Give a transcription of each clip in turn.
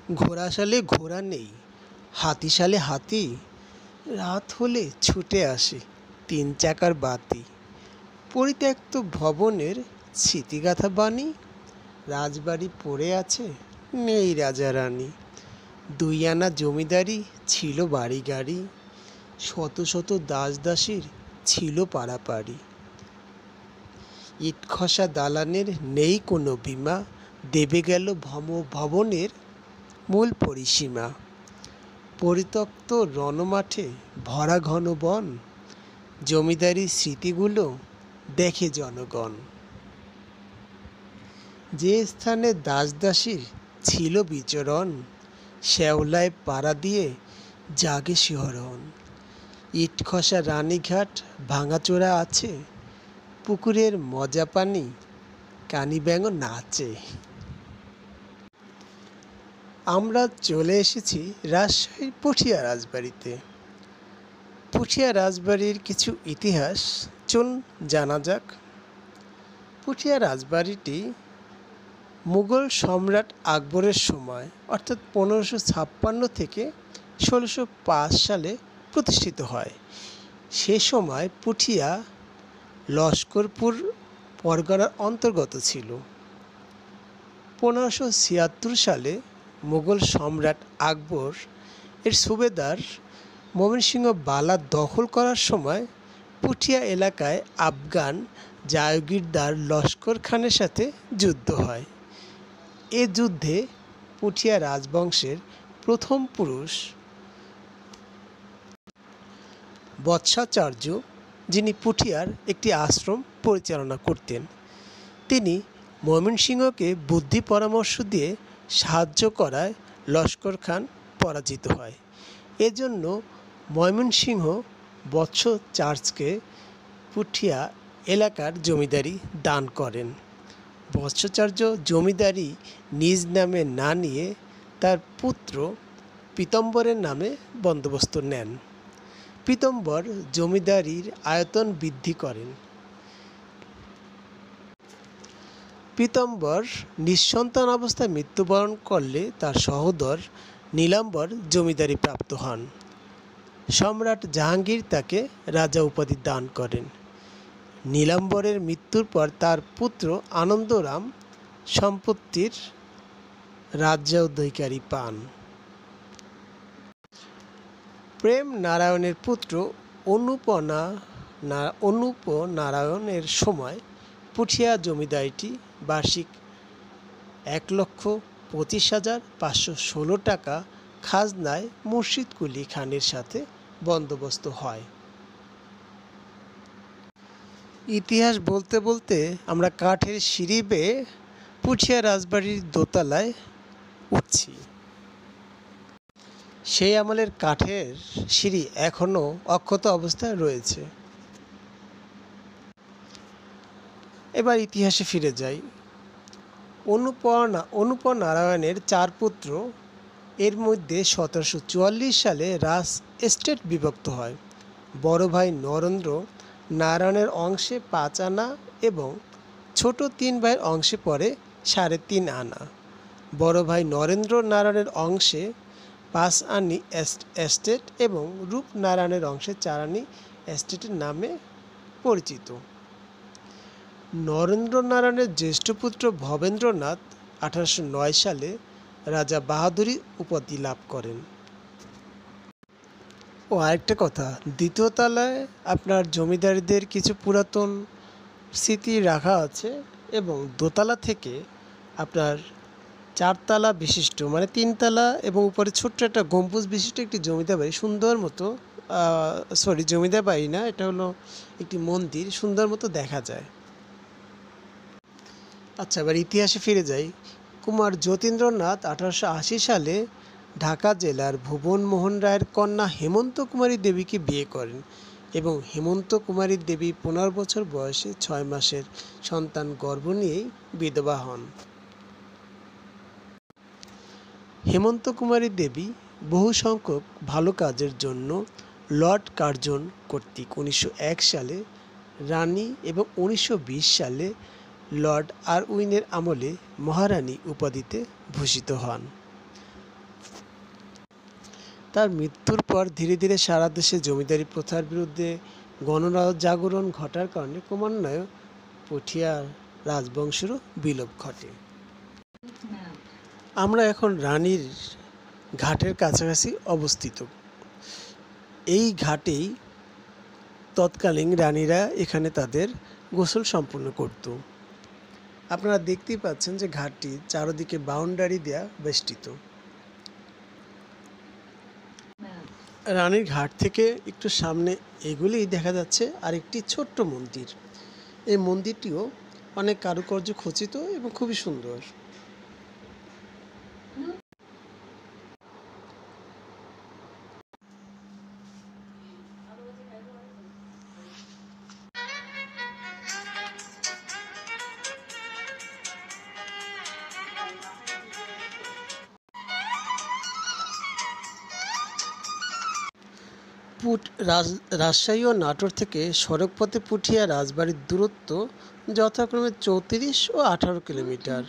ঘোড়াশালে ঘোড়া নেই, হাতিশালে হাতি, রাত হলে ছুটে আসে তিন চাকার বাতি। পরিত্যক্ত ভবনের স্মৃতিগাথা বাণী, রাজবাড়ি পড়ে আছে, নেই রাজা রানী। দুই আনা জমিদারি ছিল বাড়ি গাড়ি, শত শত দাস দাসীর ছিল পাড়াপাড়ি। ইট খসা দালানের নেই কোনো বীমা, দেবে গেল ভবনের মূল পরিসীমা। পরিত্যক্ত রণমাঠে ভরা ঘন বন, জমিদারির স্মৃতিগুলো দেখে জনগণ। যে স্থানে দাস দাসীর ছিল বিচরণ, শ্যাওলায় পাড়া দিয়ে জাগে শিহরণ। ইট খসা রানীঘাট ভাঙাচোরা আছে, পুকুরের মজা পানি কানি ব্যাঙ নাচে। আমরা চলে এসেছি রাজশাহীর পুঠিয়া রাজবাড়িতে। পুঠিয়া রাজবাড়ির কিছু ইতিহাস চলুন জানা যাক। পুঠিয়া রাজবাড়িটি মুঘল সম্রাট আকবরের সময় অর্থাৎ 1556 থেকে 1605 সালে প্রতিষ্ঠিত হয়। সে সময় পুঠিয়া লস্করপুর পরগনার অন্তর্গত ছিল। 1576 সালে মুঘল সম্রাট আকবর এর সুবেদার ময়মনসিংহ বালা দখল করার সময় পুঠিয়া এলাকায় আফগান জাগিরদার লস্কর খানের সাথে যুদ্ধ হয়। এ যুদ্ধে পুঠিয়া রাজবংশের প্রথম পুরুষ বৎসাচার্য, যিনি পুঠিয়ার একটি আশ্রম পরিচালনা করতেন, তিনি ময়মনসিংহকে বুদ্ধি পরামর্শ দিয়ে সাহায্য করায় লস্কর খান পরাজিত হয়। এজন্য ময়মনসিংহ বৎসাচার্যকে পুঠিয়া এলাকার জমিদারি দান করেন। বৎসাচার্য জমিদারি নিজ নামে না নিয়ে তার পুত্র পীতম্বরের নামে বন্দোবস্ত নেন। পীতম্বর জমিদারির আয়তন বৃদ্ধি করেন। পীতম্বর নিঃসন্তান অবস্থায় মৃত্যুবরণ করলে তার সহোদর নীলাম্বর জমিদারি প্রাপ্ত হন। সম্রাট জাহাঙ্গীর তাকে রাজা উপাধি দান করেন। নীলাম্বরের মৃত্যুর পর তার পুত্র আনন্দরাম সম্পত্তির রাজ্যাধিকারী পান। প্রেম নারায়ণের পুত্র অনুপনারায়ণের সময় পুঠিয়া জমিদারিটি বার্ষিক 1,25,516 টাকা খাজনায় মুর্শিদ কুলি খানের সাথে বন্দোবস্ত হয়। ইতিহাস বলতে বলতে আমরা কাঠের সিঁড়ি বেয়ে পুঠিয়া রাজবাড়ির দোতলায় উঠছি। সেই আমলের কাঠের সিঁড়ি এখনও অক্ষত অবস্থায় রয়েছে। এবার ইতিহাসে ফিরে যাই। অনুপনারায়ণের 4 পুত্র, এর মধ্যে 1744 সালে রাজ এস্টেট বিভক্ত হয়। বড় ভাই নরেন্দ্র নারায়ণের অংশে 5 আনা এবং ছোট 3 ভাইয়ের অংশে পড়ে 3.5 আনা। বড় ভাই নরেন্দ্র নারায়ণের অংশে 5 আনি এস্টেট এবং রূপনারায়ণের অংশে 4 আনি এস্টেটের নামে পরিচিত। নরেন্দ্র নারায়ণের জ্যেষ্ঠ পুত্র ভবেন্দ্রনাথ 1809 সালে রাজা বাহাদুরি উপাধি লাভ করেন। ও আরেকটা কথা, দ্বিতীয় তলায় আপনার জমিদারদের কিছু পুরাতন স্মৃতি রাখা আছে এবং দোতলা থেকে আপনার 4 তলা বিশিষ্ট, মানে 3 তলা এবং উপরে ছোট্ট একটা গম্বুজ বিশিষ্ট একটি জমিদার বাড়ি, সুন্দর মতো জমিদার বাড়ি না, এটা হলো একটি মন্দির, সুন্দর মতো দেখা যায়। আচ্ছা, এবার ইতিহাসে ফিরে যাই। কুমার যতীন্দ্রনাথ 1880 সালে ঢাকা জেলার ভুবন মোহন রায়ের কন্যা হেমন্ত কুমারী দেবীকে বিয়ে করেন এবং হেমন্ত কুমারী দেবী 15 বছর বয়সে 6 মাসের সন্তান গর্ভ নিয়েই বিধবা হন। হেমন্ত কুমারী দেবী বহু সংখ্যক ভালো কাজের জন্য লর্ড কার্জন কর্তৃক 1901 সালে রানী এবং 1920 সালে লর্ড আরউইনের আমলে মহারানী উপাধিতে ভূষিত হন। তার মৃত্যুর পর ধীরে ধীরে সারা দেশে জমিদারি প্রথার বিরুদ্ধে গণজাগরণ ঘটার কারণে ক্রমান্বয়ে পুঠিয়া রাজবংশেরও বিলোপ ঘটে। আমরা এখন রানীর ঘাটের কাছাকাছি অবস্থিত। এই ঘাটেই তৎকালীন রানীরা এখানে তাদের গোসল সম্পন্ন করত। আপনারা দেখতেই পাচ্ছেন যে ঘাটটি চারদিকে বাউন্ডারি দেয়া বেষ্টিত। রানীর ঘাট থেকে একটু সামনে এগুলেই দেখা যাচ্ছে আরেকটি ছোট্ট মন্দির। এই মন্দিরটিও অনেক কারুকার্য খচিত এবং খুবই সুন্দর। রাজশাহী ও নাটোর থেকে সড়কপথে পুঠিয়া রাজবাড়ির দূরত্ব যথাক্রমে 34 ও 18 কিলোমিটার।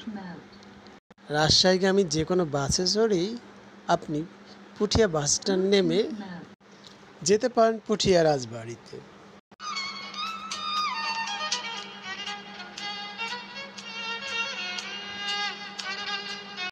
রাজশাহীগামী যে কোনো বাসে চড়েই আপনি পুঠিয়া বাস স্ট্যান্ড নেমে যেতে পারেন পুঠিয়া রাজবাড়িতে।